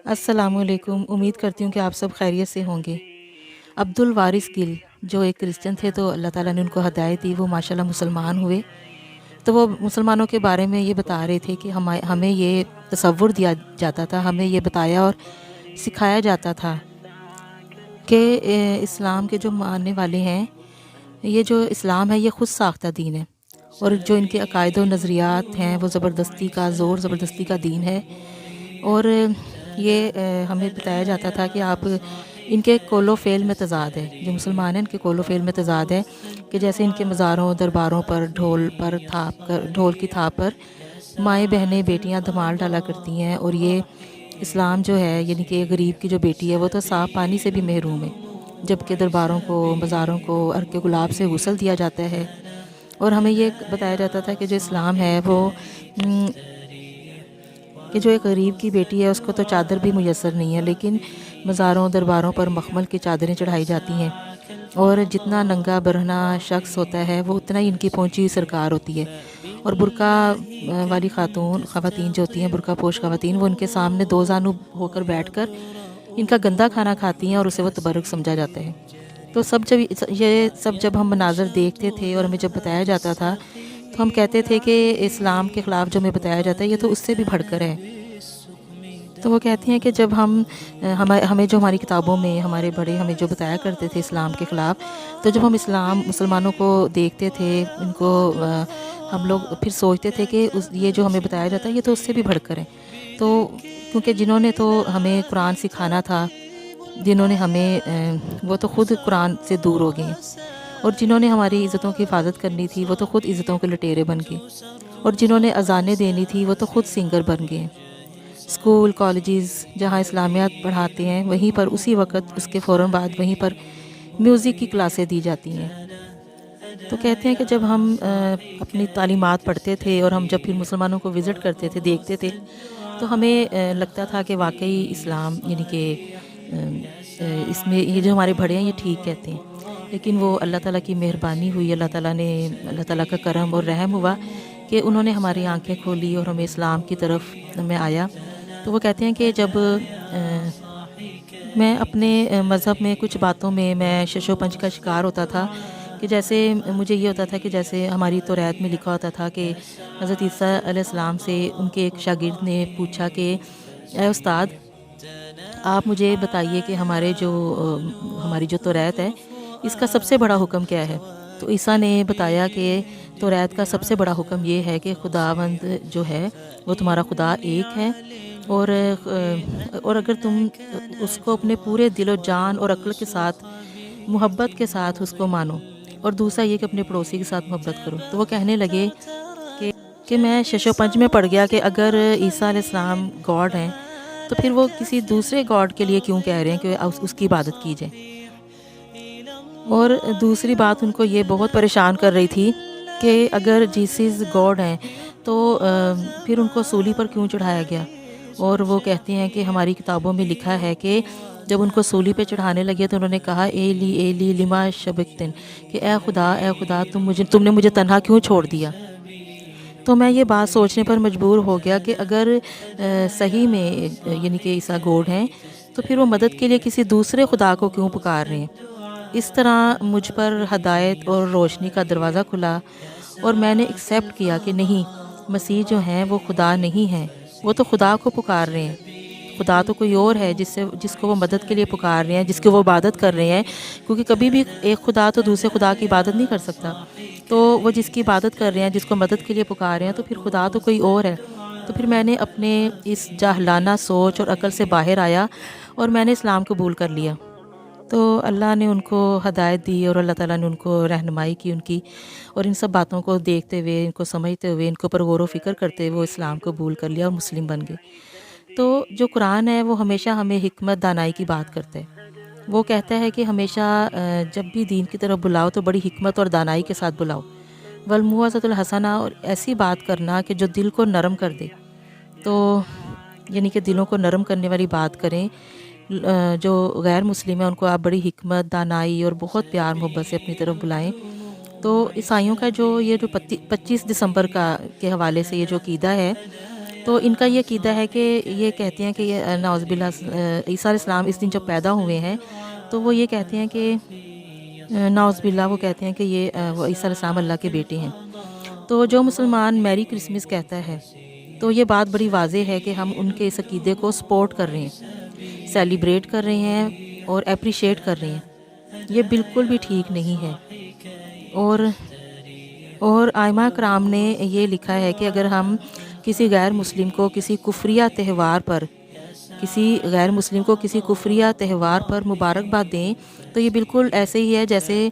السلام علیکم، امید کرتی ہوں کہ آپ سب خیریت سے ہوں گے۔ عبدالوارث گل جو ایک کرسچن تھے تو اللہ تعالیٰ نے ان کو ہدایت دی، وہ ماشاءاللہ مسلمان ہوئے۔ تو وہ مسلمانوں کے بارے میں یہ بتا رہے تھے کہ ہمیں یہ تصور دیا جاتا تھا، ہمیں یہ بتایا اور سکھایا جاتا تھا کہ اسلام کے جو ماننے والے ہیں، یہ جو اسلام ہے یہ خود ساختہ دین ہے، اور جو ان کے عقائد و نظریات ہیں وہ زبردستی کا زور زبردستی کا دین ہے۔ اور یہ ہمیں بتایا جاتا تھا کہ آپ ان کے قول و فعل میں تضاد ہے، جو مسلمان ہیں ان کے قول و فعل میں تضاد ہے، کہ جیسے ان کے مزاروں درباروں پر ڈھول کی تھاپ پر مائیں بہنیں بیٹیاں دھمال ڈالا کرتی ہیں، اور یہ اسلام جو ہے یعنی کہ غریب کی جو بیٹی ہے وہ تو صاف پانی سے بھی محروم ہے، جبکہ درباروں کو مزاروں کو عرق گلاب سے غسل دیا جاتا ہے۔ اور ہمیں یہ بتایا جاتا تھا کہ جو اسلام ہے وہ کہ جو ایک غریب کی بیٹی ہے اس کو تو چادر بھی میسر نہیں ہے، لیکن مزاروں درباروں پر مخمل کی چادریں چڑھائی جاتی ہیں، اور جتنا ننگا برہنہ شخص ہوتا ہے وہ اتنا ہی ان کی پہنچی ہوئی سرکار ہوتی ہے۔ اور برقع والی خواتین جو ہوتی ہیں، برقع پوش خواتین، وہ ان کے سامنے دو زانو ہو کر بیٹھ کر ان کا گندا کھانا کھاتی ہیں، اور اسے وہ تبرک سمجھا جاتا ہے۔ تو یہ سب جب ہم مناظر دیکھتے تھے اور ہمیں جب بتایا جاتا تھا تو ہم کہتے تھے کہ اسلام کے خلاف جو ہمیں بتایا جاتا ہے یہ تو اس سے بھی بڑھ کر ہے۔ تو وہ کہتی ہیں کہ جب ہمیں جو ہماری کتابوں میں ہمارے بڑے ہمیں جو بتایا کرتے تھے اسلام کے خلاف، تو جب ہم مسلمانوں کو دیکھتے تھے ان کو ہم لوگ پھر سوچتے تھے کہ یہ جو ہمیں بتایا جاتا ہے یہ تو اس سے بھی بڑھ کر ہے۔ تو کیونکہ جنہوں نے تو ہمیں قرآن سکھانا تھا، جنہوں نے ہمیں وہ تو خود قرآن سے دور ہو گئے ہیں، اور جنہوں نے ہماری عزتوں کی حفاظت کرنی تھی وہ تو خود عزتوں کے لٹیرے بن گئے، اور جنہوں نے اذانیں دینی تھی وہ تو خود سنگر بن گئے۔ اسکول کالجز جہاں اسلامیات پڑھاتے ہیں وہیں پر اسی وقت اس کے فوراً بعد وہیں پر میوزک کی کلاسیں دی جاتی ہیں۔ تو کہتے ہیں کہ جب ہم اپنی تعلیمات پڑھتے تھے اور ہم جب پھر مسلمانوں کو وزٹ کرتے تھے دیکھتے تھے تو ہمیں لگتا تھا کہ واقعی اسلام یعنی کہ اس میں یہ جو ہمارے بڑے ہیں یہ ٹھیک کہتے ہیں، لیکن وہ اللہ تعالیٰ کی مہربانی ہوئی، اللہ تعالیٰ کا کرم اور رحم ہوا کہ انہوں نے ہماری آنکھیں کھولی اور ہمیں اسلام کی طرف میں آیا۔ تو وہ کہتے ہیں کہ جب میں اپنے مذہب میں کچھ باتوں میں شش و پنج کا شکار ہوتا تھا، کہ جیسے مجھے یہ ہوتا تھا کہ جیسے ہماری توریت میں لکھا ہوتا تھا کہ حضرت عیسیٰ علیہ السلام سے ان کے ایک شاگرد نے پوچھا کہ اے استاد، آپ مجھے بتائیے کہ ہماری جو توریت ہے اس کا سب سے بڑا حکم کیا ہے؟ تو عیسیٰ نے بتایا کہ توریت کا سب سے بڑا حکم یہ ہے کہ خداوند جو ہے وہ تمہارا خدا ایک ہے، اور اگر تم اس کو اپنے پورے دل و جان اور عقل کے ساتھ محبت کے ساتھ اس کو مانو، اور دوسرا یہ کہ اپنے پڑوسی کے ساتھ محبت کرو۔ تو وہ کہنے لگے کہ میں شش و پنج میں پڑ گیا کہ اگر عیسیٰ علیہ السلام گاڈ ہیں تو پھر وہ کسی دوسرے گاڈ کے لیے کیوں کہہ رہے ہیں کہ اس کی عبادت کی جائے۔ اور دوسری بات ان کو یہ بہت پریشان کر رہی تھی کہ اگر جیسس گاڈ ہیں تو پھر ان کو سولی پر کیوں چڑھایا گیا؟ اور وہ کہتے ہیں کہ ہماری کتابوں میں لکھا ہے کہ جب ان کو سولی پہ چڑھانے لگے تو انہوں نے کہا اے لی لما شبکتن، کہ اے خدا تم نے مجھے تنہا کیوں چھوڑ دیا؟ تو میں یہ بات سوچنے پر مجبور ہو گیا کہ اگر صحیح میں یعنی کہ عیسیٰ گاڈ ہیں تو پھر وہ مدد کے لیے کسی دوسرے خدا کو کیوں پکار رہے ہیں؟ اس طرح مجھ پر ہدایت اور روشنی کا دروازہ کھلا، اور میں نے ایکسیپٹ کیا کہ نہیں، مسیح جو ہیں وہ خدا نہیں ہیں، وہ تو خدا کو پکار رہے ہیں۔ خدا تو کوئی اور ہے جس کو وہ مدد کے لیے پکار رہے ہیں، جس کی وہ عبادت کر رہے ہیں، کیونکہ کبھی بھی ایک خدا تو دوسرے خدا کی عبادت نہیں کر سکتا۔ تو وہ جس کی عبادت کر رہے ہیں، جس کو مدد کے لیے پکار رہے ہیں، تو پھر خدا تو کوئی اور ہے۔ تو پھر میں نے اپنے اس جاہلانہ سوچ اور عقل سے باہر آیا اور میں نے اسلام قبول کر لیا۔ تو اللہ نے ان کو ہدایت دی اور اللہ تعالیٰ نے ان کو رہنمائی کی ان کی، اور ان سب باتوں کو دیکھتے ہوئے، ان کو سمجھتے ہوئے، ان کے اوپر غور و فکر کرتے ہوئے وہ اسلام قبول کر لیا اور مسلم بن گئے۔ تو جو قرآن ہے وہ ہمیشہ ہمیں حکمت دانائی کی بات کرتا ہے۔ وہ کہتا ہے کہ ہمیشہ جب بھی دین کی طرف بلاؤ تو بڑی حکمت اور دانائی کے ساتھ بلاؤ، والموعظۃ الحسنہ، اور ایسی بات کرنا کہ جو دل کو نرم کر دے۔ تو یعنی کہ دلوں کو نرم کرنے والی بات کریں۔ جو غیر مسلم ہیں ان کو آپ بڑی حکمت دانائی اور بہت پیار محبت سے اپنی طرف بلائیں۔ تو عیسائیوں کا جو 25 دسمبر کے حوالے سے یہ جو عقیدہ ہے تو ان کا یہ عقیدہ ہے کہ یہ کہتے ہیں کہ یہ نعوذ باللہ عیسیٰ علیہ السلام اس دن جب پیدا ہوئے ہیں تو وہ یہ کہتے ہیں کہ نعوذ باللہ وہ کہتے ہیں کہ یہ وہ عیسیٰ علیہ السلام اللہ کے بیٹے ہیں۔ تو جو مسلمان میری کرسمس کہتا ہے تو یہ بات بڑی واضح ہے کہ ہم ان کے اس عقیدے کو سپورٹ کر رہے ہیں، سیلیبریٹ کر رہے ہیں اور اپریشیٹ کر رہے ہیں۔ یہ بالکل بھی ٹھیک نہیں ہے۔ اور ائمہ کرام نے یہ لکھا ہے کہ اگر ہم کسی غیر مسلم کو کسی کفریہ تہوار پر مبارکباد دیں تو یہ بالکل ایسے ہی ہے جیسے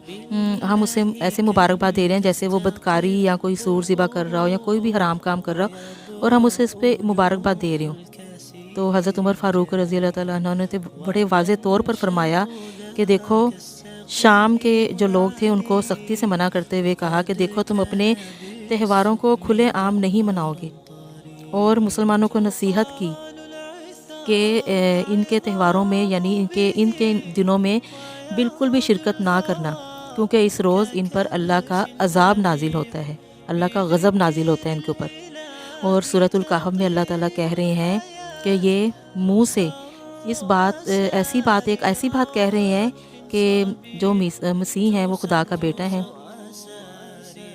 ہم اسے ایسے مبارکباد دے رہے ہیں جیسے وہ بدکاری یا کوئی سور ذبح کر رہا ہو یا کوئی بھی حرام کام کر رہا ہو اور ہم اسے اس پہ مبارکباد دے رہے ہوں۔ تو حضرت عمر فاروق رضی اللہ تعالیٰ عنہ نے بڑے واضح طور پر فرمایا کہ دیکھو، شام کے جو لوگ تھے ان کو سختی سے منع کرتے ہوئے کہا کہ دیکھو تم اپنے تہواروں کو کھلے عام نہیں مناؤ گے، اور مسلمانوں کو نصیحت کی کہ ان کے تہواروں میں یعنی ان کے دنوں میں بالکل بھی شرکت نہ کرنا، کیونکہ اس روز ان پر اللہ کا عذاب نازل ہوتا ہے، اللہ کا غضب نازل ہوتا ہے ان کے اوپر۔ اور سورۃ الکہف میں اللہ تعالیٰ کہہ رہے ہیں کہ یہ منہ سے ایسی بات کہہ رہے ہیں کہ جو مسیح ہیں وہ خدا کا بیٹا ہے۔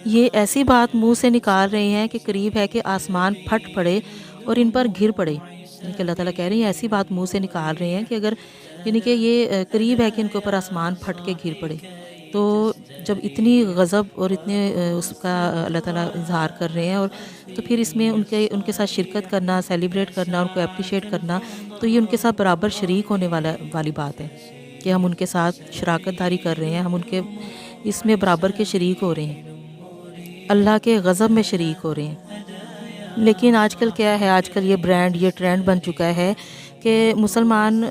یہ ایسی بات منہ سے نکال رہے ہیں کہ قریب ہے کہ آسمان پھٹ پڑے اور ان پر گر پڑے، یعنی کہ اللہ تعالیٰ کہہ رہے ہیں ایسی بات منہ سے نکال رہے ہیں کہ اگر یعنی کہ یہ قریب ہے کہ ان کے اوپر آسمان پھٹ کے گر پڑے۔ تو جب اتنی غضب اور اتنے اس کا اللہ تعالیٰ اظہار کر رہے ہیں، اور تو پھر اس میں ان کے ساتھ شرکت کرنا، سیلیبریٹ کرنا، ان کو اپریشیٹ کرنا، تو یہ ان کے ساتھ برابر شریک ہونے والی بات ہے کہ ہم ان کے ساتھ شراکت داری کر رہے ہیں، ہم ان کے اس میں برابر کے شریک ہو رہے ہیں، اللہ کے غضب میں شریک ہو رہے ہیں۔ لیکن آج کل کیا ہے، آج کل یہ ٹرینڈ بن چکا ہے کہ مسلمان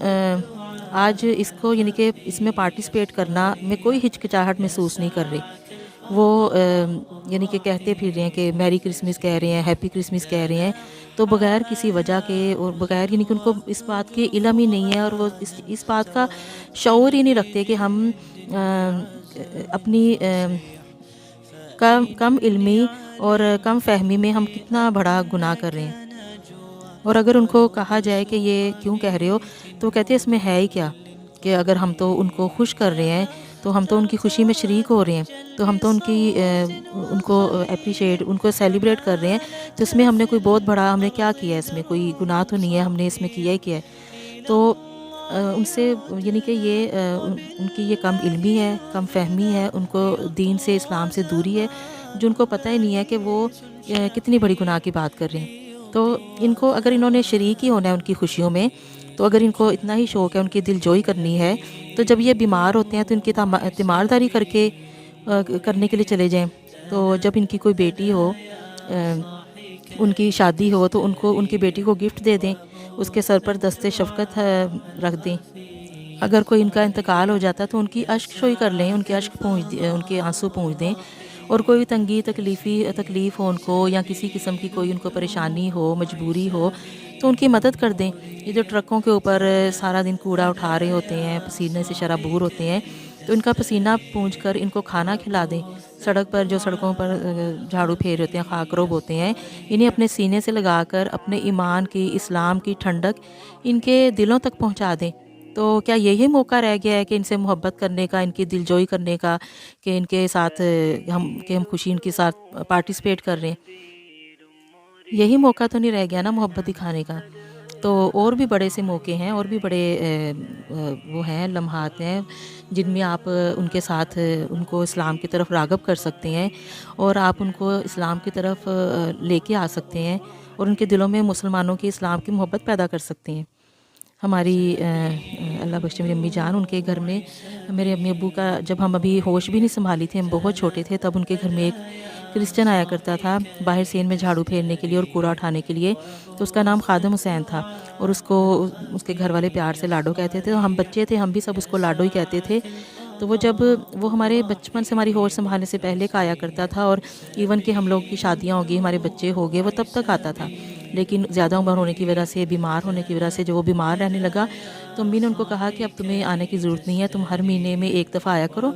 آج اس کو یعنی کہ اس میں پارٹیسپیٹ کرنا میں کوئی ہچکچاہٹ محسوس نہیں کر رہے۔ وہ یعنی کہ کہتے پھر رہے ہیں کہ میری کرسمس کہہ رہے ہیں، ہیپی کرسمس کہہ رہے ہیں، تو بغیر کسی وجہ کے اور بغیر یعنی کہ ان کو اس بات کے علم ہی نہیں ہے، اور وہ اس بات کا شعور ہی نہیں رکھتے کہ ہم اپنی کم علمی اور کم فہمی میں ہم کتنا بڑا گناہ کر رہے ہیں۔ اور اگر ان کو کہا جائے کہ یہ کیوں کہہ رہے ہو، تو کہتے ہیں اس میں ہے ہی کیا، کہ اگر ہم تو ان کو خوش کر رہے ہیں تو ہم تو ان کی خوشی میں شریک ہو رہے ہیں، تو ہم تو ان کو اپریشیٹ، ان کو سیلیبریٹ کر رہے ہیں، تو اس میں ہم نے کوئی بہت بڑا ہم نے کیا کیا ہے، اس میں کوئی گناہ تو نہیں ہے، ہم نے اس میں کیا ہی کیا ہے۔ تو ان سے یعنی کہ یہ ان کی یہ کم علمی ہے، کم فہمی ہے، ان کو دین سے، اسلام سے دوری ہے، جو ان کو پتہ ہی نہیں ہے کہ وہ کتنی بڑی گناہ کی بات کر رہے ہیں۔ تو ان کو اگر انہوں نے شریک ہی ہونا ہے ان کی خوشیوں میں، تو اگر ان کو اتنا ہی شوق ہے، ان کی دل جوئی کرنی ہے، تو جب یہ بیمار ہوتے ہیں تو ان کی تیمارداری کرنے کے لیے چلے جائیں۔ تو جب ان کی کوئی بیٹی ہو، ان کی شادی ہو، تو ان کی بیٹی کو گفٹ دے دیں، اس کے سر پر دست شفقت رکھ دیں۔ اگر کوئی ان کا انتقال ہو جاتا ہے تو ان کی اشک شوئی کر لیں، ان کے آنسو پونچھ دیں، اور کوئی تنگی تکلیف ہو ان کو، یا کسی قسم کی کوئی ان کو پریشانی ہو، مجبوری ہو، تو ان کی مدد کر دیں۔ یہ جو ٹرکوں کے اوپر سارا دن کوڑا اٹھا رہے ہوتے ہیں، پسینے سے شرابور ہوتے ہیں، تو ان کا پسینہ پونچھ کر ان کو کھانا کھلا دیں۔ سڑکوں پر جھاڑو پھیر ہوتے ہیں، خاک روب ہوتے ہیں، انہیں اپنے سینے سے لگا کر اپنے ایمان کی، اسلام کی ٹھنڈک ان کے دلوں تک پہنچا دیں۔ تو کیا یہی موقع رہ گیا ہے کہ ان سے محبت کرنے کا، ان کی دل جوئی کرنے کا، کہ ان کے ساتھ ہم خوشی ان کے ساتھ پارٹیسپیٹ کر رہے ہیں؟ یہی موقع تو نہیں رہ گیا نا محبت دکھانے کا۔ تو اور بھی بڑے سے موقع ہیں، اور بھی بڑے وہ ہیں، لمحات ہیں جن میں آپ ان کے ساتھ ان کو اسلام کی طرف راغب کر سکتے ہیں، اور آپ ان کو اسلام کی طرف لے کے آ سکتے ہیں، اور ان کے دلوں میں مسلمانوں کی، اسلام کی محبت پیدا کر سکتے ہیں۔ ہماری اللہ بخشے میری امی جان، ان کے گھر میں میرے امی ابو کا جب ہم ابھی ہوش بھی نہیں سنبھالی تھی، ہم بہت چھوٹے تھے، تب ان کے گھر میں ایک کرسچن آیا کرتا تھا باہر سین میں جھاڑو پھیرنے کے لیے اور کوڑا اٹھانے کے لیے، تو اس کا نام خادم حسین تھا، اور اس کے گھر والے پیار سے لاڈو کہتے تھے، تو ہم بچے تھے، ہم بھی سب اس کو لاڈو ہی کہتے تھے۔ تو وہ ہمارے بچپن سے، ہماری ہوش سنبھالنے سے پہلے کا آیا کرتا تھا، اور ایون کہ ہم لوگ کی شادیاں ہو گئی، ہمارے بچے ہو گئے، وہ تب تک آتا تھا۔ لیکن زیادہ عمر ہونے کی وجہ سے، بیمار ہونے کی وجہ سے، جو وہ بیمار رہنے لگا، تو امی نے ان کو کہا کہ اب تمہیں آنے کی ضرورت نہیں ہے، تم ہر مہینے میں ایک دفعہ آیا کرو،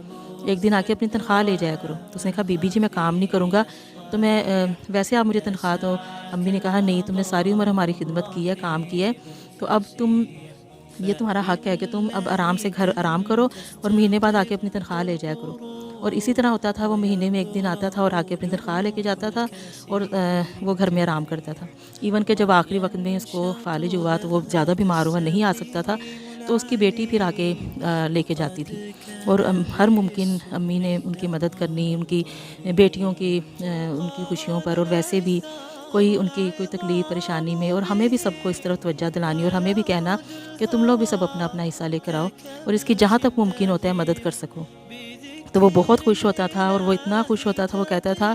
ایک دن آ کے اپنی تنخواہ لے جایا کرو۔ تو اس نے کہا بی بی جی میں کام نہیں کروں گا، تو میں ویسے آپ مجھے تنخواہ دو۔ امی نے کہا نہیں، تم نے ساری عمر ہماری خدمت کی ہے، کام کیا ہے، تو اب یہ تمہارا حق ہے کہ تم اب آرام سے گھر آرام کرو اور مہینے بعد آ کے اپنی تنخواہ لے جایا کرو۔ اور اسی طرح ہوتا تھا، وہ مہینے میں ایک دن آتا تھا اور آ کے اپنی تنخواہ لے کے جاتا تھا، اور وہ گھر میں آرام کرتا تھا۔ ایون کہ جب آخری وقت میں اس کو فالج ہوا تو وہ زیادہ بیمار ہوا، نہیں آ سکتا تھا، تو اس کی بیٹی پھر آ کے لے کے جاتی تھی، اور ہر ممکن امی نے ان کی مدد کرنی، ان کی بیٹیوں کی ان کی خوشیوں پر، اور ویسے بھی کوئی ان کی کوئی تکلیف پریشانی میں، اور ہمیں بھی سب کو اس طرف توجہ دلانی، اور ہمیں بھی کہنا کہ تم لوگ بھی سب اپنا اپنا حصہ لے کر آؤ اور اس کی جہاں تک ممکن ہوتا ہے مدد کر سکو۔ تو وہ بہت خوش ہوتا تھا، اور وہ اتنا خوش ہوتا تھا، وہ کہتا تھا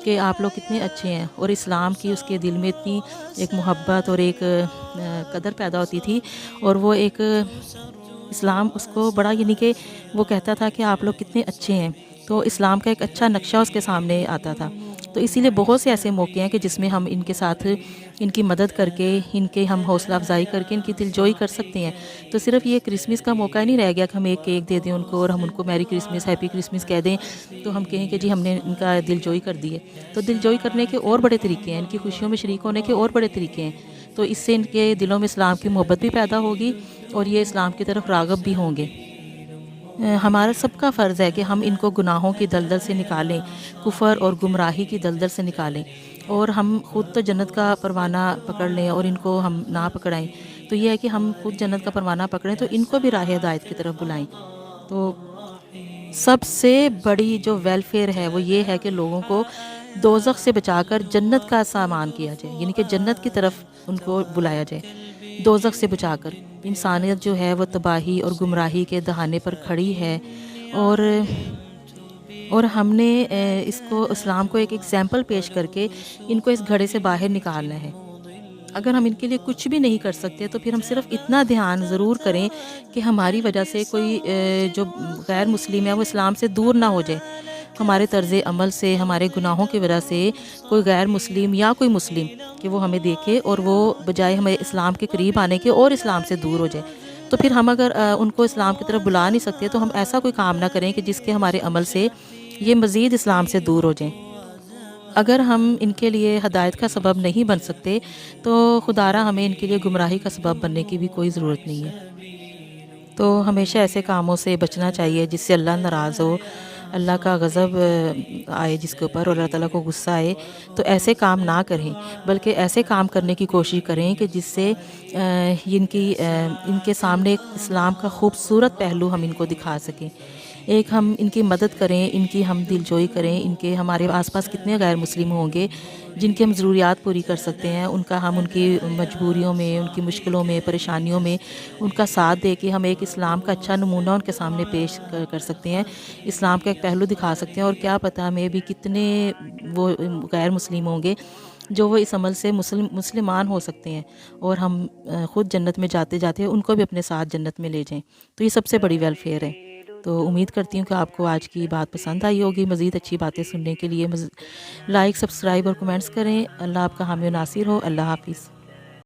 کہ آپ لوگ کتنے اچھے ہیں، اور اسلام کی اس کے دل میں اتنی ایک محبت اور ایک قدر پیدا ہوتی تھی، اور وہ ایک اسلام اس کو بڑا، یعنی کہ وہ کہتا تھا کہ آپ لوگ کتنے اچھے ہیں، تو اسلام کا ایک اچھا نقشہ اس کے سامنے آتا تھا۔ تو اسی لیے بہت سے ایسے موقع ہیں کہ جس میں ہم ان کے ساتھ ان کی مدد کر کے، ان کے ہم حوصلہ افزائی کر کے ان کی دلجوئی کر سکتے ہیں۔ تو صرف یہ کرسمس کا موقع نہیں رہ گیا کہ ہم ایک کیک دے دیں ان کو اور ہم ان کو میری کرسمس، ہیپی کرسمس کہہ دیں، تو ہم کہیں کہ جی ہم نے ان کا دلجوئی کر دی ہے۔ تو دلجوئی کرنے کے اور بڑے طریقے ہیں، ان کی خوشیوں میں شریک ہونے کے اور بڑے طریقے ہیں۔ تو اس سے ان کے دلوں میں اسلام کی محبت بھی پیدا ہوگی، اور یہ اسلام کی طرف راغب بھی ہوں گے۔ ہمارا سب کا فرض ہے کہ ہم ان کو گناہوں کی دلدل سے نکالیں، کفر اور گمراہی کی دلدل سے نکالیں، اور ہم خود تو جنت کا پروانہ پکڑ لیں اور ان کو ہم نہ پکڑائیں۔ تو یہ ہے کہ ہم خود جنت کا پروانہ پکڑیں تو ان کو بھی راہ ہدایت کی طرف بلائیں۔ تو سب سے بڑی جو ویلفیئر ہے وہ یہ ہے کہ لوگوں کو دوزخ سے بچا کر جنت کا سامان کیا جائے، یعنی کہ جنت کی طرف ان کو بلایا جائے، دوزخ سے بچا کر۔ انسانیت جو ہے وہ تباہی اور گمراہی کے دہانے پر کھڑی ہے، اور ہم نے اس کو، اسلام کو ایک ایگزامپل پیش کر کے ان کو اس گھڑے سے باہر نکالنا ہے۔ اگر ہم ان کے لیے کچھ بھی نہیں کر سکتے تو پھر ہم صرف اتنا دھیان ضرور کریں کہ ہماری وجہ سے کوئی جو غیر مسلم ہے وہ اسلام سے دور نہ ہو جائے، ہمارے طرز عمل سے، ہمارے گناہوں کی وجہ سے کوئی غیر مسلم یا کوئی مسلم کہ وہ ہمیں دیکھے اور وہ بجائے ہمیں اسلام کے قریب آنے کے اور اسلام سے دور ہو جائے۔ تو پھر ہم اگر ان کو اسلام کی طرف بلا نہیں سکتے تو ہم ایسا کوئی کام نہ کریں کہ جس کے ہمارے عمل سے یہ مزید اسلام سے دور ہو جائیں۔ اگر ہم ان کے لیے ہدایت کا سبب نہیں بن سکتے تو خدارا ہمیں ان کے لیے گمراہی کا سبب بننے کی بھی کوئی ضرورت نہیں ہے۔ تو ہمیشہ ایسے کاموں سے بچنا چاہیے جس سے اللہ ناراض ہو، اللہ کا غضب آئے جس کے اوپر، اور اللہ تعالیٰ کو غصہ آئے، تو ایسے کام نہ کریں، بلکہ ایسے کام کرنے کی کوشش کریں کہ جس سے ان کے سامنے ایک اسلام کا خوبصورت پہلو ہم ان کو دکھا سکیں۔ ایک ہم ان کی مدد کریں، ان کی ہم دلجوئی کریں، ان کے ہمارے آس پاس کتنے غیر مسلم ہوں گے جن کی ہم ضروریات پوری کر سکتے ہیں، ان کا ہم ان کی مجبوریوں میں، ان کی مشکلوں میں، پریشانیوں میں ان کا ساتھ دے کے ہم ایک اسلام کا اچھا نمونہ ان کے سامنے پیش کر سکتے ہیں، اسلام کا ایک پہلو دکھا سکتے ہیں۔ اور کیا پتہ ہمیں بھی کتنے وہ غیر مسلم ہوں گے جو وہ اس عمل سے مسلمان ہو سکتے ہیں، اور ہم خود جنت میں جاتے جاتے ان کو بھی اپنے ساتھ جنت میں لے جائیں۔ تو یہ سب سے بڑی ویلفیئر ہے۔ تو امید کرتی ہوں کہ آپ کو آج کی بات پسند آئی ہوگی۔ مزید اچھی باتیں سننے کے لیے لائک، سبسکرائب اور کمنٹس کریں۔ اللہ آپ کا حامی و ناصر ہو۔ اللہ حافظ۔